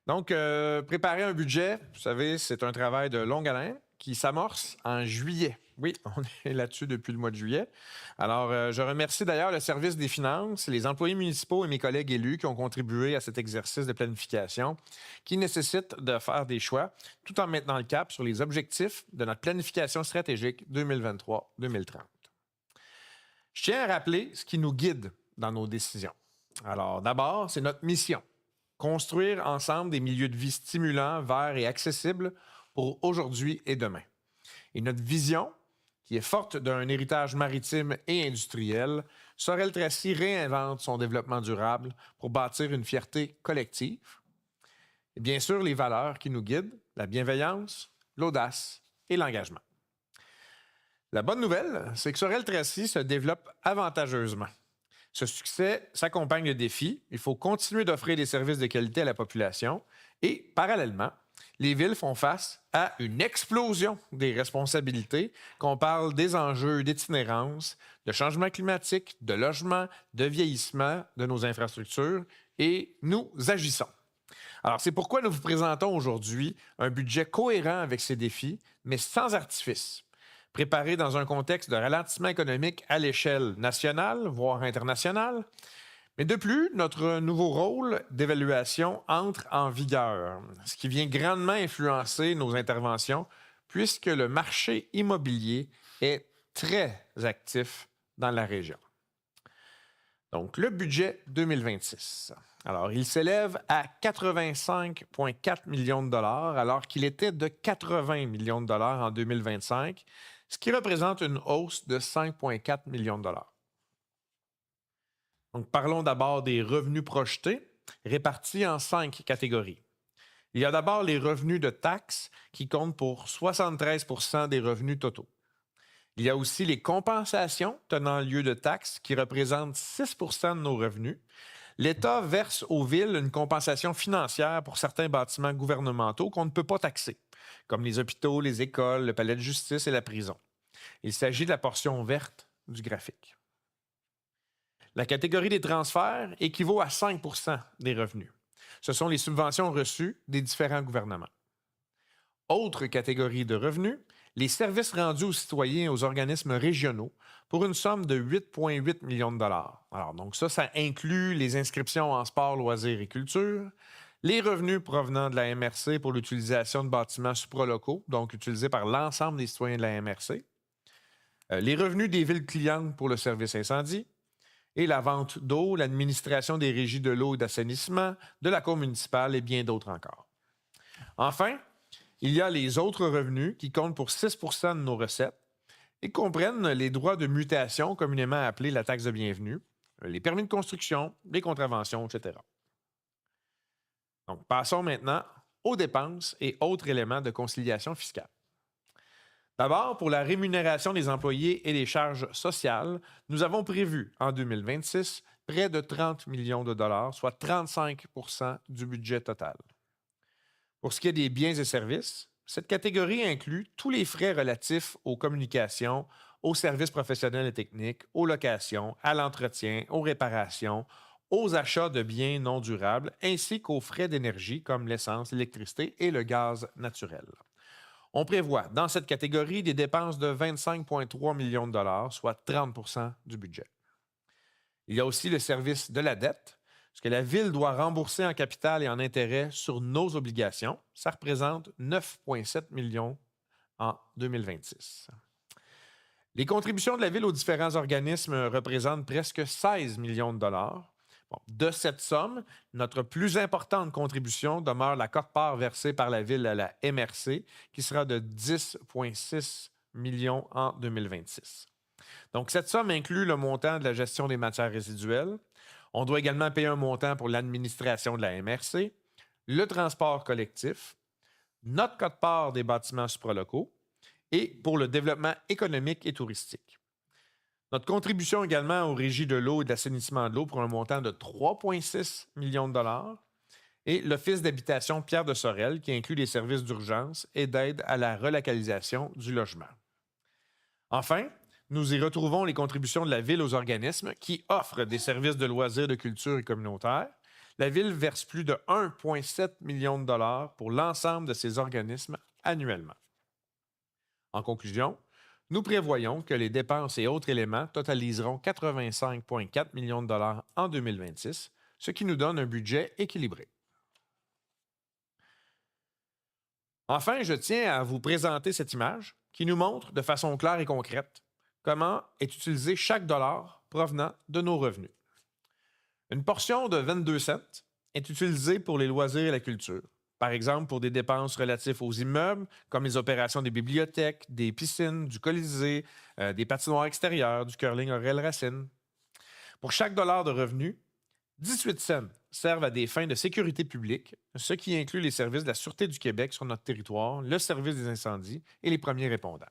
Donc, préparer un budget, vous savez, c'est un travail de longue haleine qui s'amorce en juillet. Oui, on est là-dessus depuis le mois de juillet. Alors, je remercie d'ailleurs le service des finances, les employés municipaux et mes collègues élus qui ont contribué à cet exercice de planification qui nécessite de faire des choix tout en maintenant le cap sur les objectifs de notre planification stratégique 2023-2030. Je tiens à rappeler ce qui nous guide dans nos décisions. Alors, d'abord, c'est notre mission. Construire ensemble des milieux de vie stimulants, verts et accessibles pour aujourd'hui et demain. Et notre vision, qui est forte d'un héritage maritime et industriel, Sorel Tracy réinvente son développement durable pour bâtir une fierté collective. Et bien sûr, les valeurs qui nous guident, la bienveillance, l'audace et l'engagement. La bonne nouvelle, c'est que Sorel Tracy se développe avantageusement. Ce succès s'accompagne de défis. Il faut continuer d'offrir des services de qualité à la population et, parallèlement, les villes font face à une explosion des responsabilités, qu'on parle des enjeux d'itinérance, de changement climatique, de logement, de vieillissement de nos infrastructures, et nous agissons. Alors, c'est pourquoi nous vous présentons aujourd'hui un budget cohérent avec ces défis, mais sans artifice. Préparé dans un contexte de ralentissement économique à l'échelle nationale, voire internationale. Mais de plus, notre nouveau rôle d'évaluation entre en vigueur, ce qui vient grandement influencer nos interventions, puisque le marché immobilier est très actif dans la région. Donc, le budget 2026. Alors, il s'élève à 85,4 millions de dollars, alors qu'il était de 80 millions de dollars en 2025, ce qui représente une hausse de 5,4 millions de dollars. Donc, parlons d'abord des revenus projetés, répartis en 5 catégories. Il y a d'abord les revenus de taxes, qui comptent pour 73 % des revenus totaux. Il y a aussi les compensations tenant lieu de taxes, qui représentent 6 % de nos revenus. L'État verse aux villes une compensation financière pour certains bâtiments gouvernementaux qu'on ne peut pas taxer, comme les hôpitaux, les écoles, le palais de justice et la prison. Il s'agit de la portion verte du graphique. La catégorie des transferts équivaut à 5 % des revenus. Ce sont les subventions reçues des différents gouvernements. Autre catégorie de revenus, les services rendus aux citoyens et aux organismes régionaux pour une somme de 8,8 millions de dollars. Alors, donc ça inclut les inscriptions en sport, loisirs et culture, les revenus provenant de la MRC pour l'utilisation de bâtiments supralocaux, donc utilisés par l'ensemble des citoyens de la MRC, les revenus des villes clientes pour le service incendie, et la vente d'eau, l'administration des régies de l'eau et d'assainissement, de la cour municipale et bien d'autres encore. Enfin, il y a les autres revenus qui comptent pour 6 % de nos recettes et comprennent les droits de mutation, communément appelés la taxe de bienvenue, les permis de construction, les contraventions, etc. Donc, passons maintenant aux dépenses et autres éléments de conciliation fiscale. D'abord, pour la rémunération des employés et les charges sociales, nous avons prévu en 2026 près de 30 millions de dollars, soit 35 % du budget total. Pour ce qui est des biens et services, cette catégorie inclut tous les frais relatifs aux communications, aux services professionnels et techniques, aux locations, à l'entretien, aux réparations, aux achats de biens non durables, ainsi qu'aux frais d'énergie comme l'essence, l'électricité et le gaz naturel. On prévoit dans cette catégorie des dépenses de 25,3 millions de dollars, soit 30 % du budget. Il y a aussi le service de la dette, ce que la Ville doit rembourser en capital et en intérêt sur nos obligations. Ça représente 9,7 millions en 2026. Les contributions de la Ville aux différents organismes représentent presque 16 millions de dollars. Bon, de cette somme, notre plus importante contribution demeure la quote-part versée par la Ville à la MRC, qui sera de 10,6 millions en 2026. Donc, cette somme inclut le montant de la gestion des matières résiduelles. On doit également payer un montant pour l'administration de la MRC, le transport collectif, notre quote-part des bâtiments supralocaux et pour le développement économique et touristique. Notre contribution également aux régies de l'eau et de l'assainissement de l'eau pour un montant de 3,6 millions de dollars et l'Office d'habitation Pierre de Sorel qui inclut les services d'urgence et d'aide à la relocalisation du logement. Enfin, nous y retrouvons les contributions de la Ville aux organismes qui offrent des services de loisirs, de culture et communautaire, la Ville verse plus de 1,7 million de dollars pour l'ensemble de ces organismes annuellement. En conclusion, nous prévoyons que les dépenses et autres éléments totaliseront 85,4 millions de dollars en 2026, ce qui nous donne un budget équilibré. Enfin, je tiens à vous présenter cette image qui nous montre de façon claire et concrète comment est utilisé chaque dollar provenant de nos revenus. Une portion de 22 cents est utilisée pour les loisirs et la culture. Par exemple, pour des dépenses relatives aux immeubles, comme les opérations des bibliothèques, des piscines, du Colisée, des patinoires extérieures, du curling Aurel-Racine. Pour chaque dollar de revenu, 18 cents servent à des fins de sécurité publique, ce qui inclut les services de la Sûreté du Québec sur notre territoire, le service des incendies et les premiers répondants.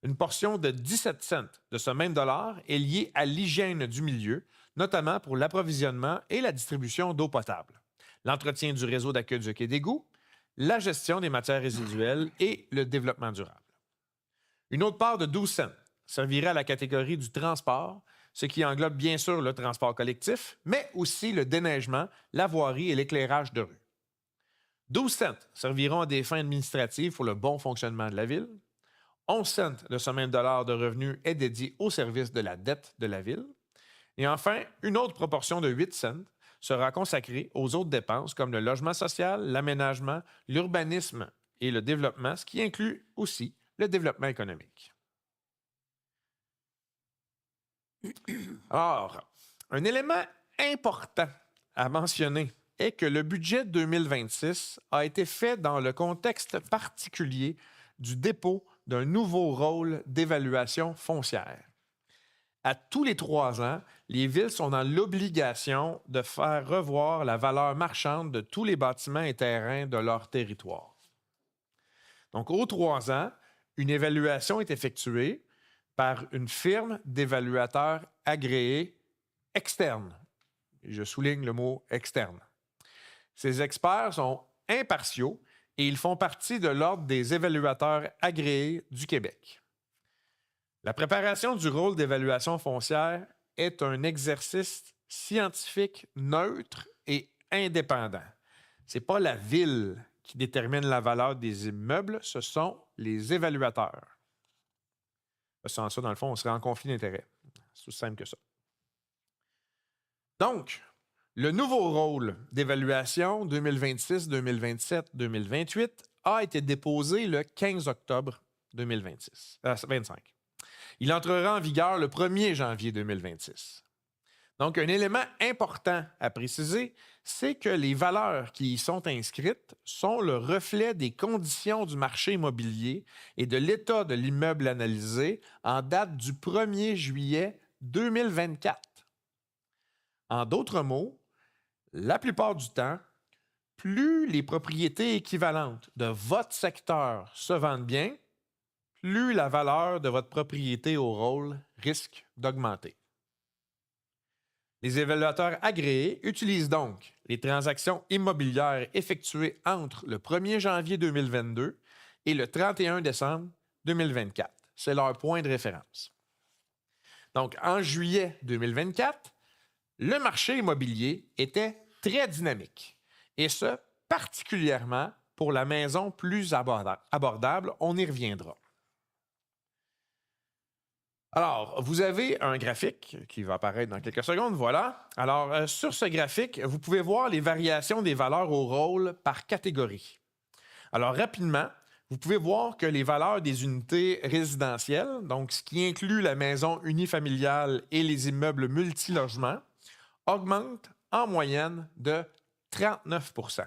Une portion de 17 cents de ce même dollar est liée à l'hygiène du milieu, notamment pour l'approvisionnement et la distribution d'eau potable, l'entretien du réseau d'aqueducs et d'égouts, la gestion des matières résiduelles et le développement durable. Une autre part de 12 cents servira à la catégorie du transport, ce qui englobe bien sûr le transport collectif, mais aussi le déneigement, la voirie et l'éclairage de rue. 12 cents serviront à des fins administratives pour le bon fonctionnement de la ville. 11 cents de ce même dollar de revenu est dédié au service de la dette de la ville. Et enfin, une autre proportion de 8 cents sera consacrée aux autres dépenses comme le logement social, l'aménagement, l'urbanisme et le développement, ce qui inclut aussi le développement économique. Alors, un élément important à mentionner est que le budget 2026 a été fait dans le contexte particulier du dépôt d'un nouveau rôle d'évaluation foncière. À tous les 3 ans, les villes sont dans l'obligation de faire revoir la valeur marchande de tous les bâtiments et terrains de leur territoire. Donc, aux 3 ans, une évaluation est effectuée par une firme d'évaluateurs agréés externes. Je souligne le mot externe. Ces experts sont impartiaux et ils font partie de l'Ordre des évaluateurs agréés du Québec. La préparation du rôle d'évaluation foncière est un exercice scientifique neutre et indépendant. Ce n'est pas la ville qui détermine la valeur des immeubles, ce sont les évaluateurs. Sans ça, dans le fond, on serait en conflit d'intérêts. C'est aussi simple que ça. Donc, le nouveau rôle d'évaluation 2026, 2027, 2028 a été déposé le 15 octobre 2025. Il entrera en vigueur le 1er janvier 2026. Donc, un élément important à préciser, c'est que les valeurs qui y sont inscrites sont le reflet des conditions du marché immobilier et de l'état de l'immeuble analysé en date du 1er juillet 2024. En d'autres mots, la plupart du temps, plus les propriétés équivalentes de votre secteur se vendent bien, plus la valeur de votre propriété au rôle risque d'augmenter. Les évaluateurs agréés utilisent donc les transactions immobilières effectuées entre le 1er janvier 2022 et le 31 décembre 2024. C'est leur point de référence. Donc, en juillet 2024, le marché immobilier était très dynamique, et ce, particulièrement pour la maison plus abordable. On y reviendra. Alors, vous avez un graphique qui va apparaître dans quelques secondes, voilà. Alors, sur ce graphique, vous pouvez voir les variations des valeurs au rôle par catégorie. Alors, rapidement, vous pouvez voir que les valeurs des unités résidentielles, donc ce qui inclut la maison unifamiliale et les immeubles multilogements, augmentent en moyenne de 39 %.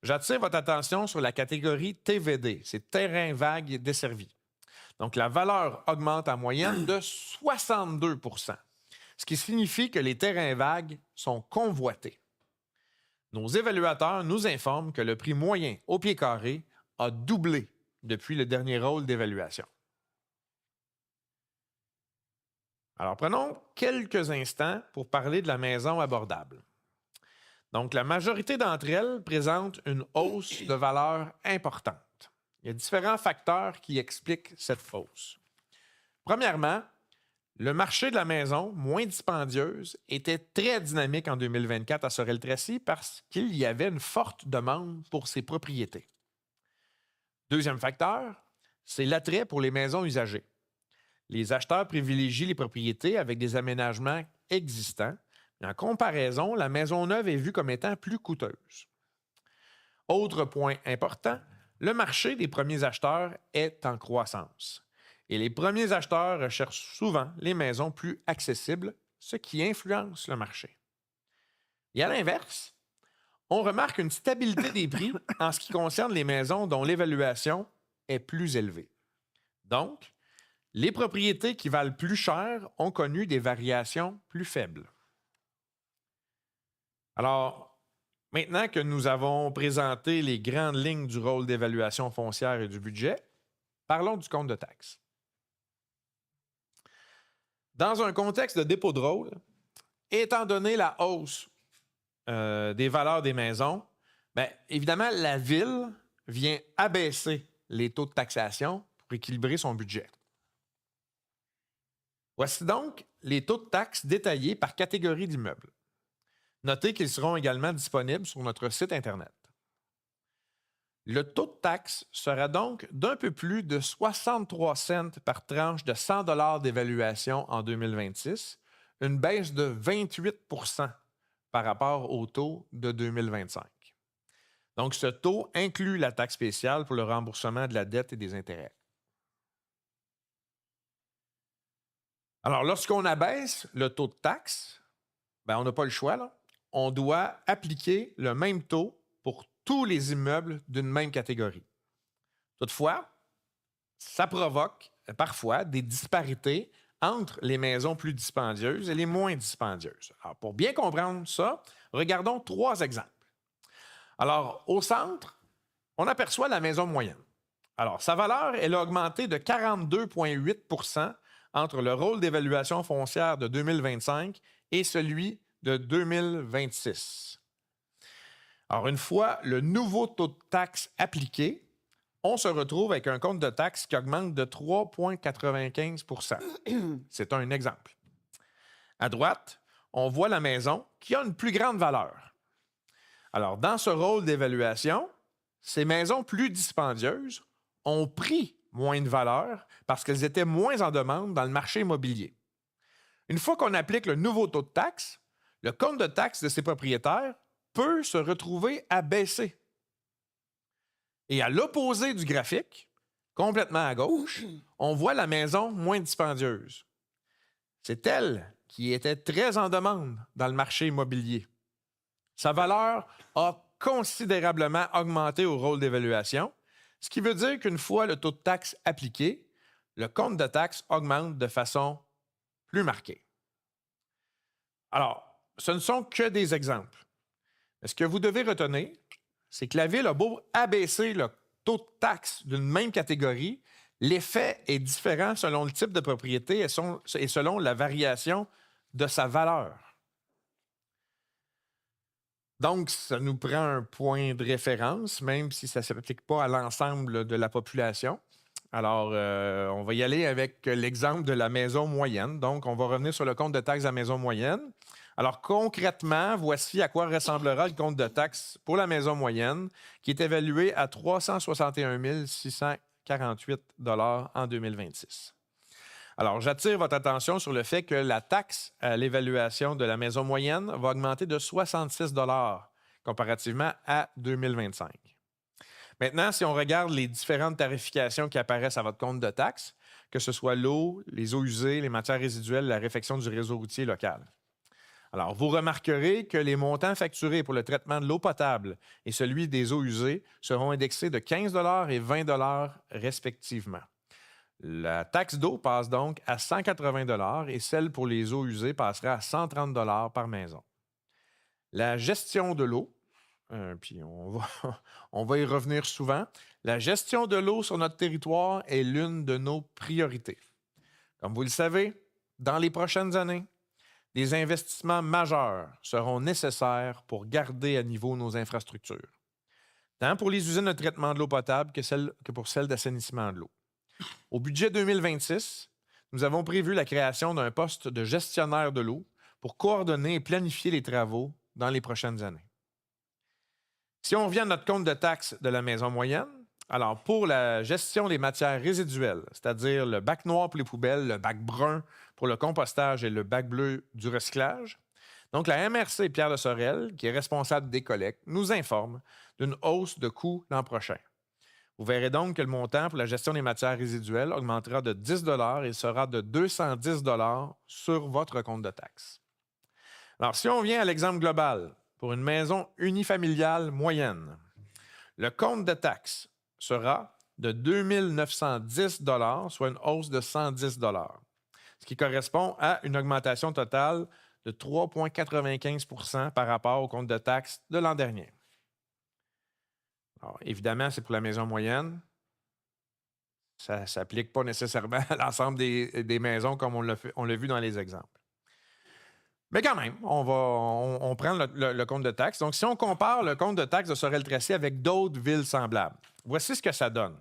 J'attire votre attention sur la catégorie TVD, c'est terrain vague desservi. Donc, la valeur augmente en moyenne de 62 %, ce qui signifie que les terrains vagues sont convoités. Nos évaluateurs nous informent que le prix moyen au pied carré a doublé depuis le dernier rôle d'évaluation. Alors, prenons quelques instants pour parler de la maison abordable. Donc, la majorité d'entre elles présentent une hausse de valeur importante. Il y a différents facteurs qui expliquent cette hausse. Premièrement, le marché de la maison, moins dispendieuse, était très dynamique en 2024 à Sorel-Tracy parce qu'il y avait une forte demande pour ses propriétés. Deuxième facteur, c'est l'attrait pour les maisons usagées. Les acheteurs privilégient les propriétés avec des aménagements existants. En comparaison, la maison neuve est vue comme étant plus coûteuse. Autre point important, le marché des premiers acheteurs est en croissance. Et les premiers acheteurs recherchent souvent les maisons plus accessibles, ce qui influence le marché. Et à l'inverse, on remarque une stabilité des prix en ce qui concerne les maisons dont l'évaluation est plus élevée. Donc, les propriétés qui valent plus cher ont connu des variations plus faibles. Alors, maintenant que nous avons présenté les grandes lignes du rôle d'évaluation foncière et du budget, parlons du compte de taxes. Dans un contexte de dépôt de rôle, étant donné la hausse des valeurs des maisons, bien, évidemment, la Ville vient abaisser les taux de taxation pour équilibrer son budget. Voici donc les taux de taxes détaillés par catégorie d'immeubles. Notez qu'ils seront également disponibles sur notre site Internet. Le taux de taxe sera donc d'un peu plus de 63 cents par tranche de 100 $ d'évaluation en 2026, une baisse de 28 % par rapport au taux de 2025. Donc, ce taux inclut la taxe spéciale pour le remboursement de la dette et des intérêts. Alors, lorsqu'on abaisse le taux de taxe, ben, on n'a pas le choix, là. On doit appliquer le même taux pour tous les immeubles d'une même catégorie. Toutefois, ça provoque parfois des disparités entre les maisons plus dispendieuses et les moins dispendieuses. Alors, pour bien comprendre ça, regardons 3 exemples. Alors, au centre, on aperçoit la maison moyenne. Alors, sa valeur, elle a augmenté de 42,8 % entre le rôle d'évaluation foncière de 2025 et celui de 2026. Alors, une fois le nouveau taux de taxe appliqué, on se retrouve avec un compte de taxe qui augmente de 3,95 %. C'est un exemple. À droite, on voit la maison qui a une plus grande valeur. Alors, dans ce rôle d'évaluation, ces maisons plus dispendieuses ont pris moins de valeur parce qu'elles étaient moins en demande dans le marché immobilier. Une fois qu'on applique le nouveau taux de taxe, le compte de taxe de ces propriétaires peut se retrouver à baisser. Et à l'opposé du graphique, complètement à gauche, on voit la maison moins dispendieuse. C'est elle qui était très en demande dans le marché immobilier. Sa valeur a considérablement augmenté au rôle d'évaluation, ce qui veut dire qu'une fois le taux de taxe appliqué, le compte de taxe augmente de façon plus marquée. Alors, ce ne sont que des exemples. Mais ce que vous devez retenir, c'est que la Ville a beau abaisser le taux de taxe d'une même catégorie, l'effet est différent selon le type de propriété et selon la variation de sa valeur. Donc, ça nous prend un point de référence, même si ça ne s'applique pas à l'ensemble de la population. Alors, on va y aller avec l'exemple de la maison moyenne. Donc, on va revenir sur le compte de taxe de la maison moyenne. Alors, concrètement, voici à quoi ressemblera le compte de taxe pour la maison moyenne, qui est évalué à 361 648 $ en 2026. Alors, j'attire votre attention sur le fait que la taxe à l'évaluation de la maison moyenne va augmenter de 66 $ comparativement à 2025. Maintenant, si on regarde les différentes tarifications qui apparaissent à votre compte de taxe, que ce soit l'eau, les eaux usées, les matières résiduelles, la réfection du réseau routier local. Alors, vous remarquerez que les montants facturés pour le traitement de l'eau potable et celui des eaux usées seront indexés de 15 $ et 20 $ respectivement. La taxe d'eau passe donc à 180 $ et celle pour les eaux usées passera à 130 $ par maison. La gestion de l'eau, puis on va y revenir souvent, la gestion de l'eau sur notre territoire est l'une de nos priorités. Comme vous le savez, dans les prochaines années, des investissements majeurs seront nécessaires pour garder à niveau nos infrastructures, tant pour les usines de traitement de l'eau potable que pour celles d'assainissement de l'eau. Au budget 2026, nous avons prévu la création d'un poste de gestionnaire de l'eau pour coordonner et planifier les travaux dans les prochaines années. Si on revient à notre compte de taxes de la maison moyenne, alors pour la gestion des matières résiduelles, c'est-à-dire le bac noir pour les poubelles, le bac brun pour le compostage et le bac bleu du recyclage, donc la MRC Pierre de Sorel, qui est responsable des collectes, nous informe d'une hausse de coûts l'an prochain. Vous verrez donc que le montant pour la gestion des matières résiduelles augmentera de 10 et sera de 210 sur votre compte de taxes. Alors, si on vient à l'exemple global, pour une maison unifamiliale moyenne, le compte de taxes sera de 2 910 soit une hausse de 110 ce qui correspond à une augmentation totale de 3,95 par rapport au compte de taxes de l'an dernier. Alors, évidemment, c'est pour la maison moyenne. Ça ne s'applique pas nécessairement à l'ensemble des maisons comme on l'a vu dans les exemples. Mais quand même, on prend le compte de taxes. Donc, si on compare le compte de taxes de Sorel-Tracy avec d'autres villes semblables, voici ce que ça donne.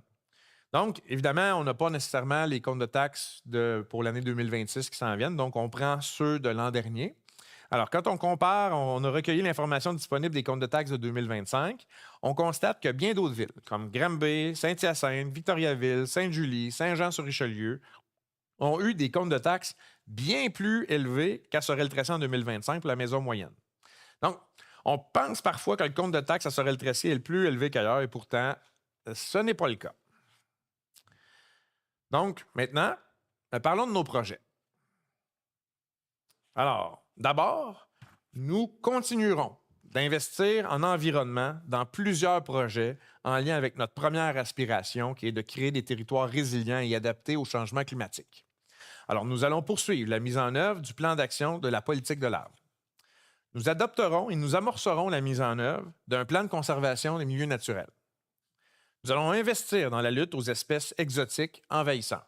Donc, évidemment, on n'a pas nécessairement les comptes de taxes pour l'année 2026 qui s'en viennent. Donc, on prend ceux de l'an dernier. Alors, quand on compare, on a recueilli l'information disponible des comptes de taxes de 2025. On constate que bien d'autres villes, comme Granby, Saint-Hyacinthe, Victoriaville, Sainte-Julie, Saint-Jean-sur-Richelieu, ont eu des comptes de taxes bien plus élevés qu'à Sorel-Tracy en 2025 pour la maison moyenne. Donc, on pense parfois que le compte de taxes à Sorel-Tracy est le plus élevé qu'ailleurs, et pourtant, ce n'est pas le cas. Donc, maintenant, parlons de nos projets. Alors, d'abord, nous continuerons d'investir en environnement dans plusieurs projets en lien avec notre première aspiration, qui est de créer des territoires résilients et adaptés au changement climatique. Alors, nous allons poursuivre la mise en œuvre du plan d'action de la politique de l'arbre. Nous adopterons et nous amorcerons la mise en œuvre d'un plan de conservation des milieux naturels. Nous allons investir dans la lutte aux espèces exotiques envahissantes.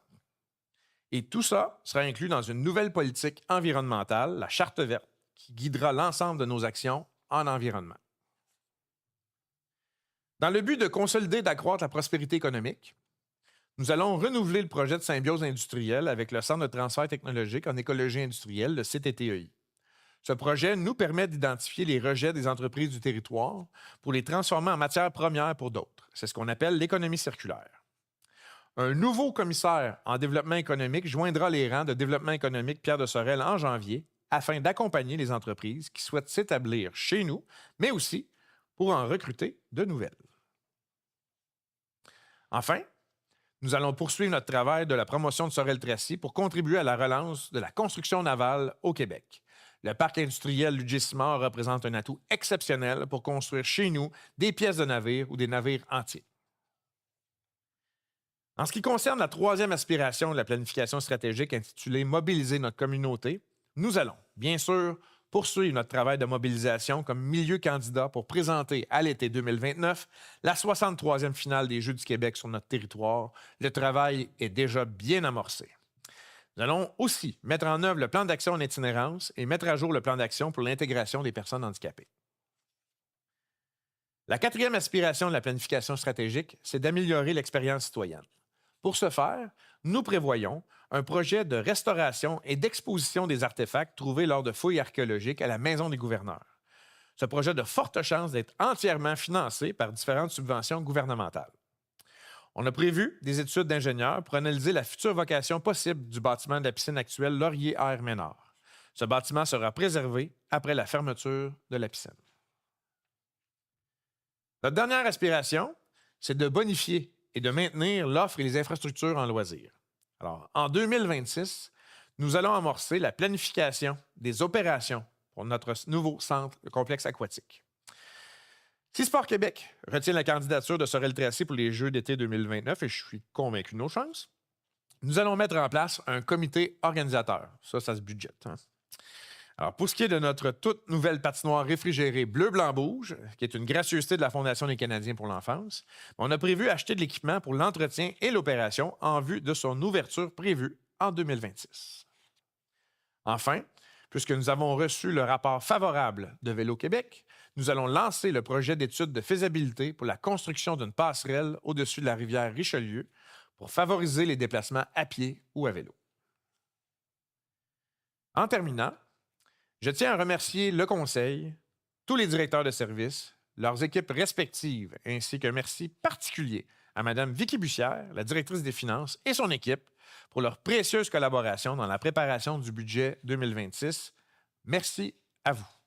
Et tout ça sera inclus dans une nouvelle politique environnementale, la Charte verte, qui guidera l'ensemble de nos actions en environnement. Dans le but de consolider et d'accroître la prospérité économique, nous allons renouveler le projet de symbiose industrielle avec le Centre de transfert technologique en écologie industrielle, le CTTEI. Ce projet nous permet d'identifier les rejets des entreprises du territoire pour les transformer en matières premières pour d'autres. C'est ce qu'on appelle l'économie circulaire. Un nouveau commissaire en développement économique joindra les rangs de développement économique Pierre de Sorel en janvier afin d'accompagner les entreprises qui souhaitent s'établir chez nous, mais aussi pour en recruter de nouvelles. Enfin, nous allons poursuivre notre travail de la promotion de Sorel-Tracy pour contribuer à la relance de la construction navale au Québec. Le parc industriel Lugis-Simard représente un atout exceptionnel pour construire chez nous des pièces de navires ou des navires entiers. En ce qui concerne la troisième aspiration de la planification stratégique intitulée « Mobiliser notre communauté », nous allons, bien sûr, poursuivre notre travail de mobilisation comme milieu candidat pour présenter à l'été 2029 la 63e finale des Jeux du Québec sur notre territoire. Le travail est déjà bien amorcé. Nous allons aussi mettre en œuvre le plan d'action en itinérance et mettre à jour le plan d'action pour l'intégration des personnes handicapées. La quatrième aspiration de la planification stratégique, c'est d'améliorer l'expérience citoyenne. Pour ce faire, nous prévoyons un projet de restauration et d'exposition des artefacts trouvés lors de fouilles archéologiques à la Maison des gouverneurs. Ce projet a de fortes chances d'être entièrement financé par différentes subventions gouvernementales. On a prévu des études d'ingénieurs pour analyser la future vocation possible du bâtiment de la piscine actuelle Laurier-Air Ménard. Ce bâtiment sera préservé après la fermeture de la piscine. Notre dernière aspiration, c'est de bonifier et de maintenir l'offre et les infrastructures en loisirs. Alors, en 2026, nous allons amorcer la planification des opérations pour notre nouveau centre, le complexe aquatique. Si Sport Québec retient la candidature de Sorel-Tracy pour les Jeux d'été 2029, et je suis convaincu de nos chances, nous allons mettre en place un comité organisateur. Ça se budgète. Alors, pour ce qui est de notre toute nouvelle patinoire réfrigérée bleu-blanc-rouge, qui est une gracieuseté de la Fondation des Canadiens pour l'enfance, on a prévu acheter de l'équipement pour l'entretien et l'opération en vue de son ouverture prévue en 2026. Enfin, puisque nous avons reçu le rapport favorable de Vélo Québec, nous allons lancer le projet d'étude de faisabilité pour la construction d'une passerelle au-dessus de la rivière Richelieu pour favoriser les déplacements à pied ou à vélo. En terminant, je tiens à remercier le Conseil, tous les directeurs de service, leurs équipes respectives, ainsi qu'un merci particulier à Mme Vicky Bussière, la directrice des finances, et son équipe pour leur précieuse collaboration dans la préparation du budget 2026. Merci à vous.